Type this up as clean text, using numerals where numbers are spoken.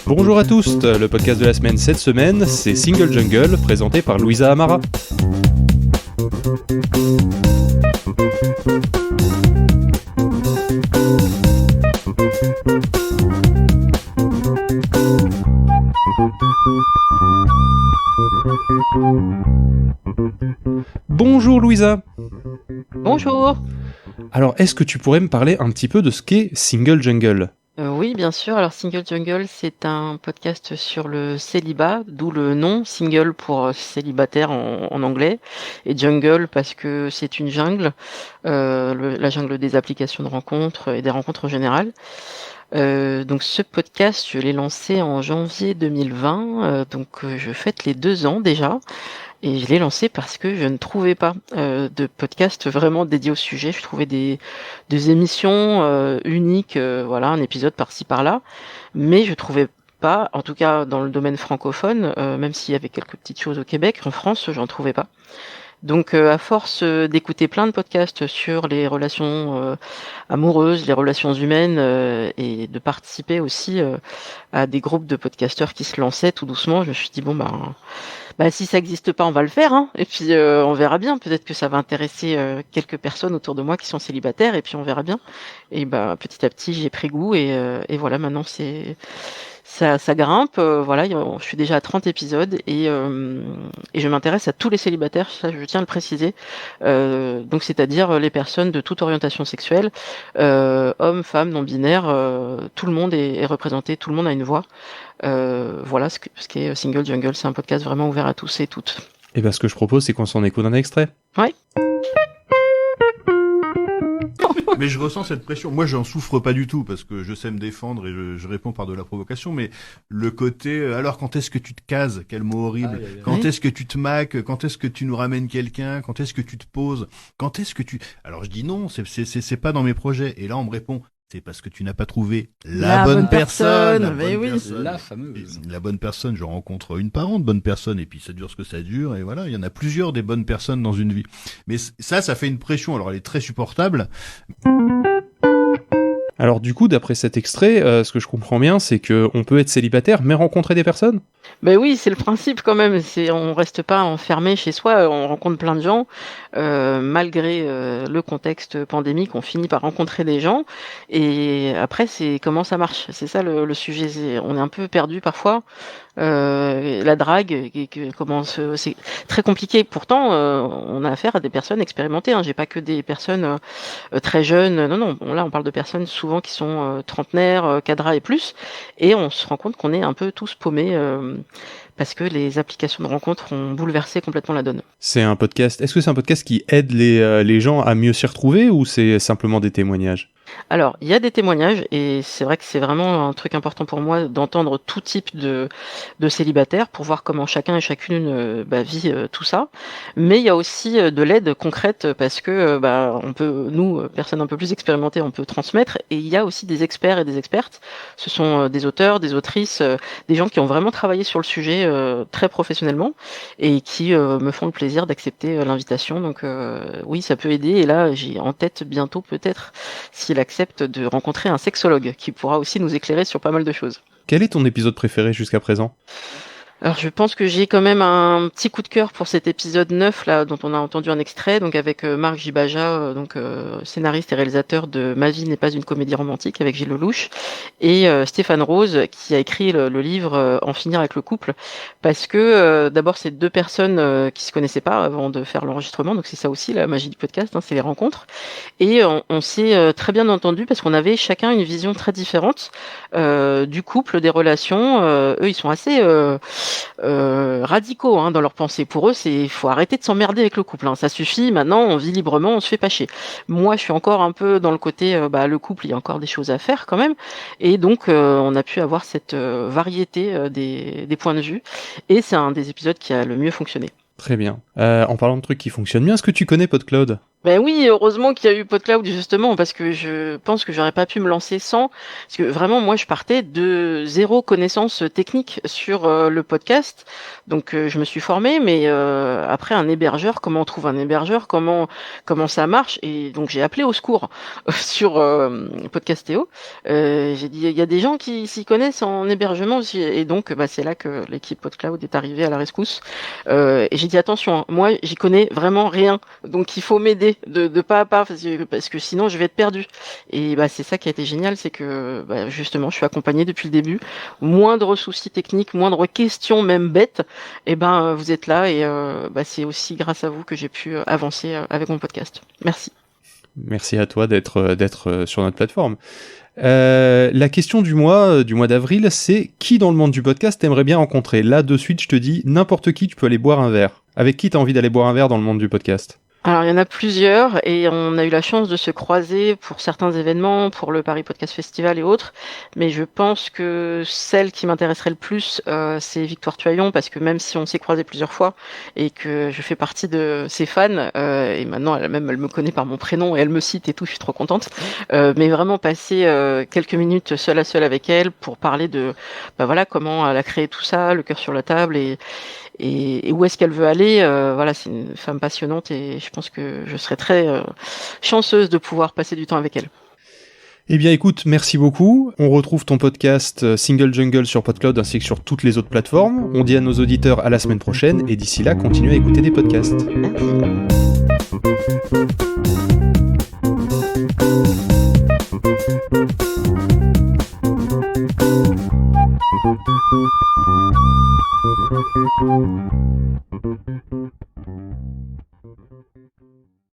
Bonjour à tous, le podcast de la semaine cette semaine, c'est Single Jungle, présenté par Louisa Amara. Bonjour Louisa. Bonjour. Alors, est-ce que tu pourrais me parler un petit peu de ce qu'est Single Jungle ? Oui, bien sûr. Alors, Single Jungle, c'est un podcast sur le célibat, d'où le nom, single pour célibataire en anglais, et jungle parce que c'est une jungle, la jungle des applications de rencontres et des rencontres en général. Donc ce podcast, je l'ai lancé en janvier 2020, je fête les 2 ans déjà. Et je l'ai lancé parce que je ne trouvais pas de podcast vraiment dédié au sujet. Je trouvais des émissions uniques, voilà, un épisode par-ci par-là, mais je trouvais pas, en tout cas dans le domaine francophone, même s'il y avait quelques petites choses au Québec, en France, j'en trouvais pas. Donc à force d'écouter plein de podcasts sur les relations amoureuses, les relations humaines, et de participer aussi à des groupes de podcasteurs qui se lançaient tout doucement, je me suis dit bon si ça n'existe pas, on va le faire, hein. Et puis on verra bien. Peut-être que ça va intéresser quelques personnes autour de moi qui sont célibataires, et puis on verra bien. Et petit à petit, j'ai pris goût, et voilà, maintenant ça grimpe. Voilà, je suis déjà à 30 épisodes, et je m'intéresse à tous les célibataires. Ça, je tiens à le préciser. Donc, c'est-à-dire les personnes de toute orientation sexuelle, hommes, femmes, non-binaires. Tout le monde est représenté. Tout le monde a une voix. Voilà ce qu'est Single Jungle. C'est un podcast vraiment ouvert à tous et toutes. Et ce que je propose, c'est qu'on s'en écoute un extrait. Ouais. Mais je ressens cette pression. Moi, j'en souffre pas du tout parce que je sais me défendre et je réponds par de la provocation. Mais le côté, alors quand est-ce que tu te cases? Quel mot horrible. Quand est-ce que tu te maques? Quand est-ce que tu nous ramènes quelqu'un? Quand est-ce que tu te poses? Quand est-ce que tu... Alors je dis non, c'est pas dans mes projets. Et là, on me répond, c'est parce que tu n'as pas trouvé la bonne personne. Mais oui, la fameuse. La bonne personne, je rencontre une par an de bonnes personnes, et puis ça dure ce que ça dure, et voilà, il y en a plusieurs des bonnes personnes dans une vie. Mais ça fait une pression, alors elle est très supportable. Alors du coup, d'après cet extrait, ce que je comprends bien, c'est qu'on peut être célibataire, mais rencontrer des personnes ? Ben oui, c'est le principe quand même. On reste pas enfermé chez soi, on rencontre plein de gens. Malgré le contexte pandémique, on finit par rencontrer des gens. Et après, c'est comment ça marche. C'est ça le sujet. On est un peu perdu parfois. La drague, c'est très compliqué. Pourtant, on a affaire à des personnes expérimentées. J'ai pas que des personnes très jeunes. Non. Là, on parle de personnes souvent qui sont trentenaires, cadras et plus. Et on se rend compte qu'on est un peu tous paumés. Parce que les applications de rencontres ont bouleversé complètement la donne. C'est un podcast. Est-ce que c'est un podcast qui aide les gens à mieux s'y retrouver, ou c'est simplement des témoignages ? Alors, il y a des témoignages, et c'est vrai que c'est vraiment un truc important pour moi d'entendre tout type de célibataires pour voir comment chacun et chacune vit tout ça. Mais il y a aussi de l'aide concrète parce que on peut, nous, personnes un peu plus expérimentées, on peut transmettre. Et il y a aussi des experts et des expertes. Ce sont des auteurs, des autrices, des gens qui ont vraiment travaillé sur le sujet très professionnellement et qui me font le plaisir d'accepter l'invitation. Donc oui, ça peut aider. Et là, j'ai en tête bientôt peut-être, s'il accepte, de rencontrer un sexologue qui pourra aussi nous éclairer sur pas mal de choses. Quel est ton épisode préféré jusqu'à présent ? Alors je pense que j'ai quand même un petit coup de cœur pour cet épisode 9 là dont on a entendu un extrait, donc avec Marc Jibaja, scénariste et réalisateur de Ma vie n'est pas une comédie romantique avec Gilles Lelouch, et Stéphane Rose qui a écrit le livre En finir avec le couple, parce que d'abord c'est 2 personnes qui se connaissaient pas avant de faire l'enregistrement, donc c'est ça aussi la magie du podcast, c'est les rencontres, et on s'est très bien entendu parce qu'on avait chacun une vision très différente du couple, des relations. Eux ils sont assez radicaux dans leur pensée. Pour eux, il faut arrêter de s'emmerder avec le couple. Ça suffit. Maintenant, on vit librement, on se fait pas chier. Moi, je suis encore un peu dans le côté, le couple, il y a encore des choses à faire quand même. Et donc, on a pu avoir cette variété des points de vue. Et c'est un des épisodes qui a le mieux fonctionné. Très bien. En parlant de trucs qui fonctionnent bien, est-ce que tu connais PodCloud ? Ben oui, heureusement qu'il y a eu PodCloud justement, parce que je pense que j'aurais pas pu me lancer sans. Parce que vraiment, moi, je partais de zéro connaissance technique sur le podcast. Donc, je me suis formée, mais après, un hébergeur, comment on trouve un hébergeur, comment ça marche, et donc j'ai appelé au secours sur Podcastéo. J'ai dit, il y a des gens qui s'y connaissent en hébergement aussi, et donc, c'est là que l'équipe PodCloud est arrivée à la rescousse. Et j'ai dit attention, hein, moi, j'y connais vraiment rien, donc il faut m'aider de pas à pas parce que sinon je vais être perdu. Et c'est ça qui a été génial, c'est que justement je suis accompagnée depuis le début. Moindre souci technique, moindre question même bête, et vous êtes là et c'est aussi grâce à vous que j'ai pu avancer avec mon podcast. Merci. Merci à toi d'être sur notre plateforme. La question du mois d'avril, c'est qui dans le monde du podcast t'aimerais bien rencontrer? Là, de suite, je te dis, n'importe qui, tu peux aller boire un verre. Avec qui t'as envie d'aller boire un verre dans le monde du podcast? Alors, il y en a plusieurs et on a eu la chance de se croiser pour certains événements, pour le Paris Podcast Festival et autres. Mais je pense que celle qui m'intéresserait le plus, c'est Victoire Tuaillon, parce que même si on s'est croisés plusieurs fois et que je fais partie de ses fans, et maintenant elle me connaît par mon prénom et elle me cite et tout, je suis trop contente. Mais vraiment passer quelques minutes seule à seule avec elle pour parler de comment elle a créé tout ça, le cœur sur la table et où est-ce qu'elle veut aller. C'est une femme passionnante et je pense que je serais très chanceuse de pouvoir passer du temps avec elle. Eh bien écoute, merci beaucoup. On retrouve ton podcast Single Jungle sur PodCloud ainsi que sur toutes les autres plateformes. On dit à nos auditeurs à la semaine prochaine et d'ici là, continuez à écouter des podcasts. Merci.